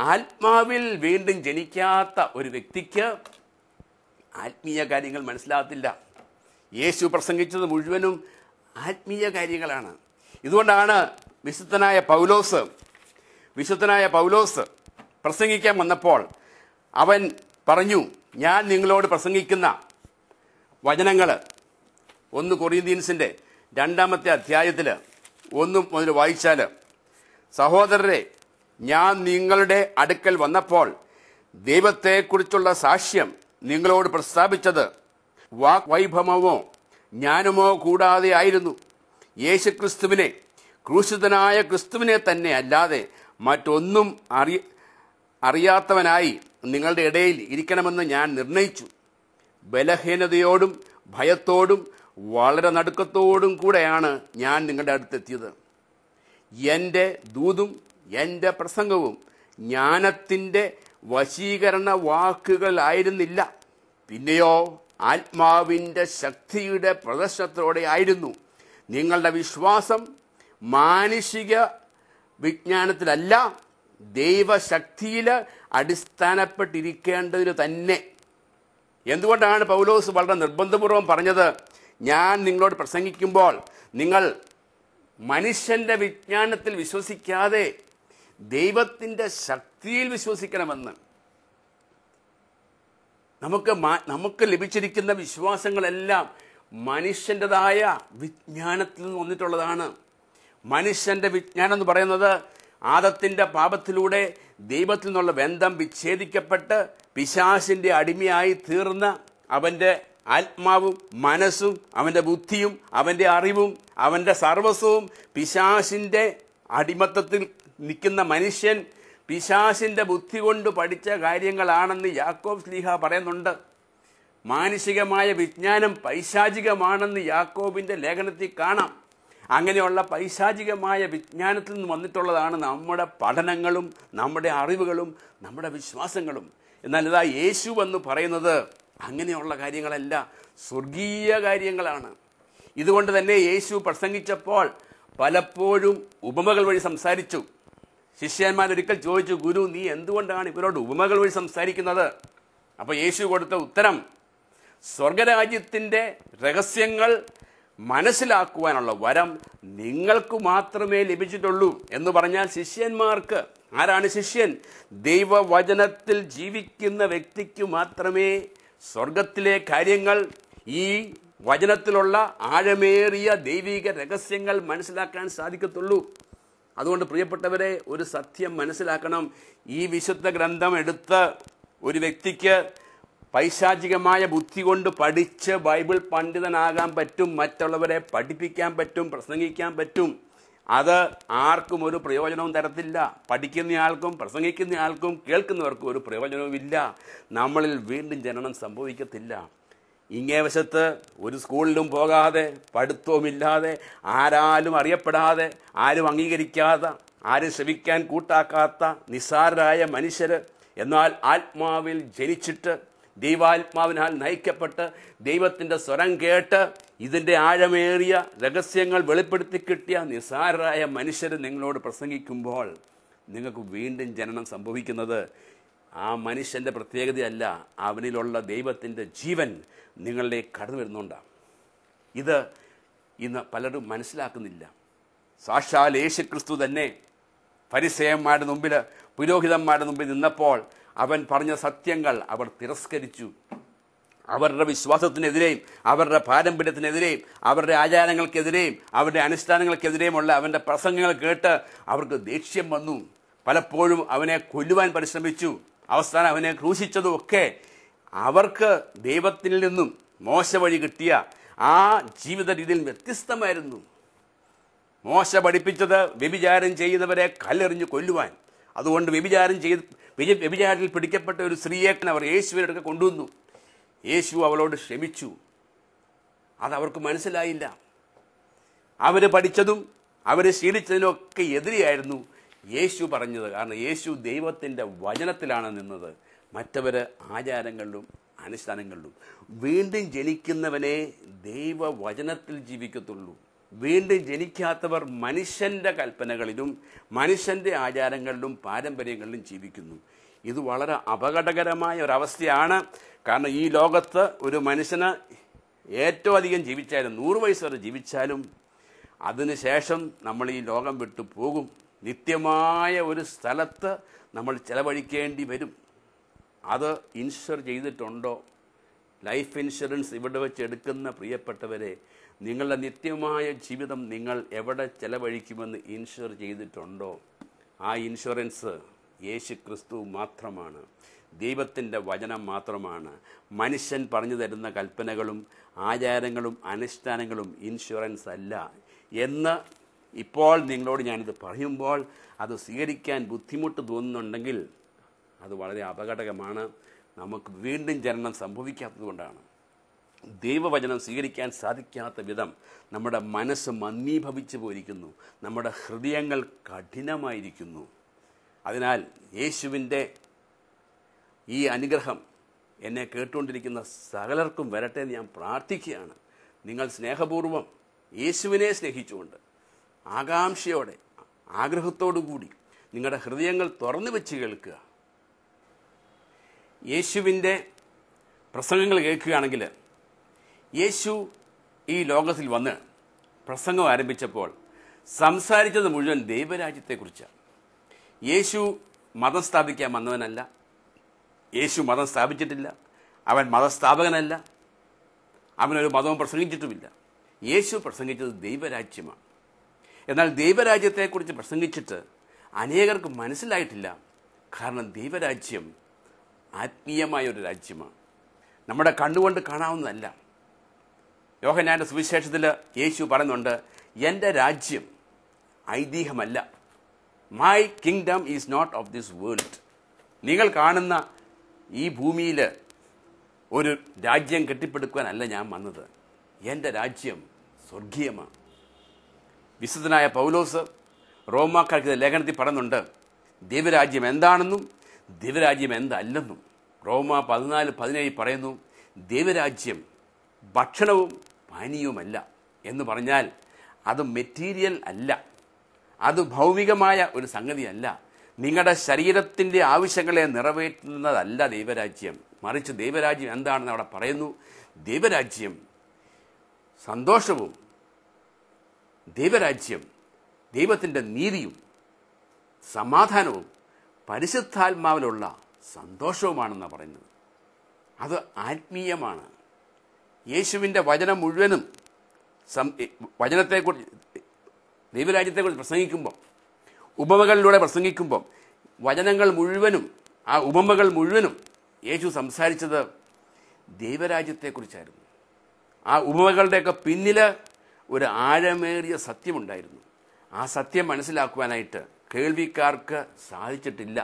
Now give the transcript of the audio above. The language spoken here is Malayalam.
ആത്മാവിൽ വീണ്ടും ജനിക്കാത്ത ഒരു വ്യക്തിക്ക് ആത്മീയ കാര്യങ്ങൾ മനസ്സിലാകത്തില്ല. യേശു പ്രസംഗിച്ചത് മുഴുവനും ആത്മീയ കാര്യങ്ങളാണ്. ഇതുകൊണ്ടാണ് വിശുദ്ധനായ പൗലോസ് പ്രസംഗിക്കാൻ വന്നപ്പോൾ അവൻ പറഞ്ഞു, ഞാൻ നിങ്ങളോട് പ്രസംഗിക്കുന്ന വചനങ്ങൾ 1 കൊറിന്ത്യൻസിൻ്റെ 2-ാമത്തെ അധ്യായത്തിൽ 1 മുതൽ വായിച്ചാൽ, സഹോദരരെ, ഞാൻ നിങ്ങളുടെ അടുക്കൽ വന്നപ്പോൾ ദൈവത്തെക്കുറിച്ചുള്ള സാക്ഷ്യം നിങ്ങളോട് പ്രസ്താവിച്ചത് വാഗ്വൈഭവമോ ജ്ഞാനമോ കൂടാതെ ആയിരുന്നു. യേശുക്രിസ്തുവിനെ, ക്രൂശിതനായ ക്രിസ്തുവിനെ തന്നെ അല്ലാതെ മറ്റൊന്നും അറിയാത്തവനായി നിങ്ങളുടെ ഇടയിൽ ഇരിക്കണമെന്ന് ഞാൻ നിർണയിച്ചു. ബലഹീനതയോടും ഭയത്തോടും വളരെ നടുക്കത്തോടും കൂടെയാണ് ഞാൻ നിങ്ങളുടെ അടുത്തെത്തിയത്. എൻ്റെ ദൂതും എൻ്റെ പ്രസംഗവും ജ്ഞാനത്തിൻ്റെ വശീകരണ വാക്കുകളായിരുന്നില്ല, പിന്നെയോ ആത്മാവിൻ്റെ ശക്തിയുടെ പ്രദർശനത്തോടെ ആയിരുന്നു. നിങ്ങളുടെ വിശ്വാസം മാനുഷിക വിജ്ഞാനത്തിലല്ല, ദൈവശക്തിയിൽ അടിസ്ഥാനപ്പെട്ടിരിക്കേണ്ടതിന് തന്നെ. എന്തുകൊണ്ടാണ് പൗലോസ് വളരെ നിർബന്ധപൂർവം പറഞ്ഞത്, ഞാൻ നിങ്ങളോട് പ്രസംഗിക്കുമ്പോൾ നിങ്ങൾ മനുഷ്യൻ്റെ വിജ്ഞാനത്തിൽ വിശ്വസിക്കാതെ ദൈവത്തിൻ്റെ ശക്തിയിൽ വിശ്വസിക്കണമെന്ന്? നമുക്ക് ലഭിച്ചിരിക്കുന്ന വിശ്വാസങ്ങളെല്ലാം മനുഷ്യൻ്റെതായ വിജ്ഞാനത്തിൽ നിന്ന് വന്നിട്ടുള്ളതാണ്. മനുഷ്യൻ്റെ വിജ്ഞാനം എന്ന് പറയുന്നത് ആദത്തിൻ്റെ പാപത്തിലൂടെ ദൈവത്തിൽ നിന്നുള്ള ബന്ധം വിച്ഛേദിക്കപ്പെട്ട് പിശാചിൻ്റെ അടിമയായി തീർന്ന അവൻ്റെ ആത്മാവും മനസ്സും അവൻ്റെ ബുദ്ധിയും അവൻ്റെ അറിവും അവൻ്റെ സർവസ്വവും പിശാചിൻ്റെ അടിമത്തത്തിൽ നിൽക്കുന്ന മനുഷ്യൻ പിശാചിൻ്റെ ബുദ്ധി കൊണ്ട് പഠിച്ച കാര്യങ്ങളാണെന്ന് യാക്കോബ് ശ്ലീഹ പറയുന്നുണ്ട്. മാനുഷികമായ വിജ്ഞാനം പൈശാചികമാണെന്ന് യാക്കോബിൻ്റെ ലേഖനത്തിൽ കാണാം. അങ്ങനെയുള്ള പൈശാചികമായ വിജ്ഞാനത്തിൽ നിന്ന് വന്നിട്ടുള്ളതാണ് നമ്മുടെ പഠനങ്ങളും നമ്മുടെ അറിവുകളും നമ്മുടെ വിശ്വാസങ്ങളും. എന്നാൽ ഇതാ യേശു എന്ന് പറയുന്നത് അങ്ങനെയുള്ള കാര്യങ്ങളല്ല, സ്വർഗീയ കാര്യങ്ങളാണ്. ഇതുകൊണ്ട് തന്നെ യേശു പ്രസംഗിച്ചപ്പോൾ പലപ്പോഴും ഉപമകൾ വഴി സംസാരിച്ചു. ശിഷ്യന്മാരൊരിക്കൽ ചോദിച്ചു, ഗുരു, നീ എന്തുകൊണ്ടാണ് ഇവരോട് ഉപമകൾ വഴി സംസാരിക്കുന്നത്? അപ്പോൾ യേശു കൊടുത്ത ഉത്തരം, സ്വർഗരാജ്യത്തിൻ്റെ രഹസ്യങ്ങൾ മനസ്സിലാക്കുവാനുള്ള വരം നിങ്ങൾക്ക് മാത്രമേ ലഭിച്ചിട്ടുള്ളൂ എന്ന് പറഞ്ഞാൽ ശിഷ്യന്മാർക്ക്. ആരാണ് ശിഷ്യൻ? ദൈവവചനത്തിൽ ജീവിക്കുന്ന വ്യക്തിക്ക് മാത്രമേ സ്വർഗത്തിലെ കാര്യങ്ങൾ, ഈ വചനത്തിലുള്ള ആഴമേറിയ ദൈവിക രഹസ്യങ്ങൾ മനസ്സിലാക്കാൻ സാധിക്കത്തുള്ളൂ. അതുകൊണ്ട് പ്രിയപ്പെട്ടവരെ, ഒരു സത്യം മനസ്സിലാക്കണം. ഈ വിശുദ്ധ ഗ്രന്ഥം എടുത്ത് ഒരു വ്യക്തിക്ക് പൈശാചികമായ ബുദ്ധി കൊണ്ട് പഠിച്ച് ബൈബിൾ പണ്ഡിതനാകാൻ പറ്റും, മറ്റുള്ളവരെ പഠിപ്പിക്കാൻ പറ്റും, പ്രസംഗിക്കാൻ പറ്റും. അത് ആർക്കും ഒരു പ്രയോജനവും തരത്തില്ല. പഠിക്കുന്നയാൾക്കും പ്രസംഗിക്കുന്നയാൾക്കും കേൾക്കുന്നവർക്കും ഒരു പ്രയോജനവുമില്ല. നമ്മളിൽ വീണ്ടും ജനനം സംഭവിക്കത്തില്ല. ഇങ്ങേ വശത്ത് ഒരു സ്കൂളിലും പോകാതെ, പഠിത്തവുമില്ലാതെ, ആരാലും അറിയപ്പെടാതെ, ആരും അംഗീകരിക്കാതെ, ആരും ശ്രവിക്കാൻ കൂട്ടാക്കാത്ത നിസ്സാരരായ മനുഷ്യർ, എന്നാൽ ആത്മാവിൽ ജനിച്ചിട്ട് ദൈവാത്മാവിനാൽ നയിക്കപ്പെട്ട് ദൈവത്തിൻ്റെ സ്വരം കേട്ട് ഇതിൻ്റെ ആഴമേറിയ രഹസ്യങ്ങൾ വെളിപ്പെടുത്തി കിട്ടിയ നിസ്സാരരായ മനുഷ്യർ നിങ്ങളോട് പ്രസംഗിക്കുമ്പോൾ നിങ്ങൾക്ക് വീണ്ടും ജനനം സംഭവിക്കുന്നത് ആ മനുഷ്യൻ്റെ പ്രത്യേകതയല്ല, അവനിലുള്ള ദൈവത്തിൻ്റെ ജീവൻ നിങ്ങളിലേക്ക് കടന്നു വരുന്നുണ്ടാണ്. ഇത് ഇന്ന് പലരും മനസ്സിലാക്കുന്നില്ല. സാക്ഷാൽ യേശുക്രിസ്തു തന്നെ ഫരിസേയന്മാരുടെ മുമ്പിൽ, പുരോഹിതന്മാരുടെ മുമ്പിൽ നിന്നപ്പോൾ അവൻ പറഞ്ഞ സത്യങ്ങൾ അവർ തിരസ്കരിച്ചു. അവരുടെ വിശ്വാസത്തിനെതിരെയും അവരുടെ പാരമ്പര്യത്തിനെതിരെയും അവരുടെ ആചാരങ്ങൾക്കെതിരെയും അവരുടെ അനുഷ്ഠാനങ്ങൾക്കെതിരെയുമുള്ള അവൻ്റെ പ്രസംഗങ്ങൾ കേട്ട് അവർക്ക് ദേഷ്യം വന്നു. പലപ്പോഴും അവനെ കൊല്ലുവാൻ പരിശ്രമിച്ചു. അവസാനം അവനെ ക്രൂശിച്ചതുമൊക്കെ അവർക്ക് ദൈവത്തിൽ നിന്നും മോശ വഴി കിട്ടിയ ആ ജീവിത രീതിയിൽ വ്യത്യസ്തമായിരുന്നു. മോശ പഠിപ്പിച്ചത് വ്യഭിചാരം ചെയ്യുന്നവരെ കല്ലെറിഞ്ഞ് കൊല്ലുവാൻ. അതുകൊണ്ട് വ്യഭിചാരത്തിൽ പിടിക്കപ്പെട്ട ഒരു സ്ത്രീയെ അവർ യേശുവിൻ്റെ അടുക്കൽ കൊണ്ടുവന്നു. യേശു അവളോട് ക്ഷമിച്ചു. അതവർക്ക് മനസ്സിലായില്ല. അവർ പഠിച്ചതും അവർ ശീലിച്ചതിനൊക്കെ എതിരെയായിരുന്നു യേശു പറഞ്ഞത്. കാരണം യേശു ദൈവത്തിൻ്റെ വചനത്തിലാണ് നിന്നത്, മറ്റവർ ആചാരങ്ങളിലും അനുഷ്ഠാനങ്ങളിലും. വീണ്ടും ജനിക്കുന്നവനെ ദൈവവചനത്തിൽ ജീവിക്കത്തുള്ളൂ. വീണ്ടും ജനിക്കാത്തവർ മനുഷ്യൻ്റെ കൽപ്പനകളിലും മനുഷ്യൻ്റെ ആചാരങ്ങളിലും പാരമ്പര്യങ്ങളിലും ജീവിക്കുന്നു. ഇത് വളരെ അപകടകരമായ ഒരവസ്ഥയാണ്. കാരണം ഈ ലോകത്ത് ഒരു മനുഷ്യന് ഏറ്റവും അധികം ജീവിച്ചാലും 100 വയസ്സ് വരെ ജീവിച്ചാലും അതിനുശേഷം നമ്മൾ ഈ ലോകം വിട്ടു പോകും. നിത്യമായ ഒരു സ്ഥലത്ത് നമ്മൾ ചെലവഴിക്കേണ്ടി വരും. അത് ഇൻഷുർ ചെയ്തിട്ടുണ്ടോ? ലൈഫ് ഇൻഷുറൻസ് ഇവിടെ വെച്ച് എടുക്കുന്ന പ്രിയപ്പെട്ടവരെ, നിങ്ങളുടെ നിത്യമായ ജീവിതം നിങ്ങൾ എവിടെ ചെലവഴിക്കുമെന്ന് ഇൻഷുർ ചെയ്തിട്ടുണ്ടോ? ആ ഇൻഷുറൻസ് യേശു ക്രിസ്തു മാത്രമാണ്, ദൈവത്തിൻ്റെ വചനം മാത്രമാണ്. മനുഷ്യൻ പറഞ്ഞു തരുന്ന കൽപ്പനകളും ആചാരങ്ങളും അനുഷ്ഠാനങ്ങളും ഇൻഷുറൻസ് അല്ല എന്ന് ഇപ്പോൾ നിങ്ങളോട് ഞാനിത് പറയുമ്പോൾ അത് സ്വീകരിക്കാൻ ബുദ്ധിമുട്ട് തോന്നുന്നുണ്ടെങ്കിൽ അത് വളരെ അപകടകരമാണ്. നമുക്ക് വീണ്ടും ജനനം സംഭവിക്കാത്തത് കൊണ്ടാണ്. ദൈവവചനം സ്വീകരിക്കാൻ സാധിക്കാത്ത വിധം നമ്മുടെ മനസ്സ് മന്ദീഭവിച്ചു പോയിരിക്കുന്നു, നമ്മുടെ ഹൃദയങ്ങൾ കഠിനമായിരിക്കുന്നു. അതിനാൽ യേശുവിൻ്റെ ഈ അനുഗ്രഹം എന്നെ കേട്ടുകൊണ്ടിരിക്കുന്ന സകലർക്കും വരട്ടെ എന്ന് ഞാൻ പ്രാർത്ഥിക്കുകയാണ്. നിങ്ങൾ സ്നേഹപൂർവ്വം യേശുവിനെ സ്നേഹിച്ചുകൊണ്ട് ആകാംക്ഷയോടെ ആഗ്രഹത്തോടു കൂടി നിങ്ങളുടെ ഹൃദയങ്ങൾ തുറന്നു വെച്ച് കേൾക്കുക. യേശുവിൻ്റെ പ്രസംഗങ്ങൾ കേൾക്കുകയാണെങ്കിൽ, യേശു ഈ ലോകത്തിൽ വന്ന് പ്രസംഗം ആരംഭിച്ചപ്പോൾ സംസാരിച്ചത് മുഴുവൻ ദൈവരാജ്യത്തെക്കുറിച്ചാണ്. യേശു മതം സ്ഥാപിക്കാൻ വന്നവനല്ല. യേശു മതം സ്ഥാപിച്ചിട്ടില്ല. അവൻ മതസ്ഥാപകനല്ല. അവനൊരു മതവും പ്രസംഗിച്ചിട്ടുമില്ല. യേശു പ്രസംഗിച്ചത് ദൈവരാജ്യമാണ്. എന്നാൽ ദൈവരാജ്യത്തെക്കുറിച്ച് പ്രസംഗിച്ചിട്ട് അനേകർക്ക് മനസ്സിലായിട്ടില്ല. കാരണം ദൈവരാജ്യം ആത്മീയമായൊരു രാജ്യമാണ്, നമ്മുടെ കണ്ണുകൊണ്ട് കാണാവുന്നതല്ല. യോഹന്നാന്റെ സുവിശേഷത്തിൽ യേശു പറയുന്നുണ്ട്, എൻ്റെ രാജ്യം ഐതിഹ്യമല്ല. My kingdom is not of this world. നിങ്ങൾ കാണുന്ന ഈ ഭൂമിയിൽ ഒരു രാജ്യം കെട്ടിപ്പടുക്കുവാനല്ല ഞാൻ വന്നത്. എൻ്റെ രാജ്യം സ്വർഗീയമാണ്. വിശുദ്ധനായ പൗലോസ് റോമാക്കാർക്ക് ലേഖനത്തിൽ പറയുന്നുണ്ട്, ദൈവരാജ്യം എന്താണെന്നും ദൈവരാജ്യം എന്തല്ലെന്നും. റോമ 14:17 പറയുന്നു, ദൈവരാജ്യം ഭക്ഷണവും പാനീയവുമല്ല എന്ന് പറഞ്ഞാൽ അത് മെറ്റീരിയൽ അല്ല, അത് ഭൗമികമായ ഒരു സംഗതിയല്ല. നിങ്ങളുടെ ശരീരത്തിൻ്റെ ആവശ്യങ്ങളെ നിറവേറ്റുന്നതല്ല ദൈവരാജ്യം. മറിച്ച് ദൈവരാജ്യം എന്താണെന്ന് അവിടെ പറയുന്നു. ദൈവരാജ്യം സന്തോഷവും, ദൈവരാജ്യം ദൈവത്തിൻ്റെ നീതിയും സമാധാനവും പരിശുദ്ധാത്മാവിലുള്ള സന്തോഷവുമാണെന്നാണ് പറയുന്നത്. അത് ആത്മീയമാണ്. യേശുവിൻ്റെ വചനം മുഴുവനും വചനത്തെക്കുറിച്ച്, ദൈവരാജ്യത്തെക്കുറിച്ച് പ്രസംഗിക്കുമ്പോൾ, ഉപമകളിലൂടെ പ്രസംഗിക്കുമ്പോൾ വചനങ്ങൾ മുഴുവനും, ആ ഉപമകൾ മുഴുവനും യേശു സംസാരിച്ചത് ദൈവരാജ്യത്തെക്കുറിച്ചായിരുന്നു. ആ ഉപമകളുടെയൊക്കെ പിന്നിൽ ഒരു ആഴമേറിയ സത്യമുണ്ടായിരുന്നു. ആ സത്യം മനസ്സിലാക്കുവാനായിട്ട് കേൾവിക്കാർക്ക് സാധിച്ചിട്ടില്ല.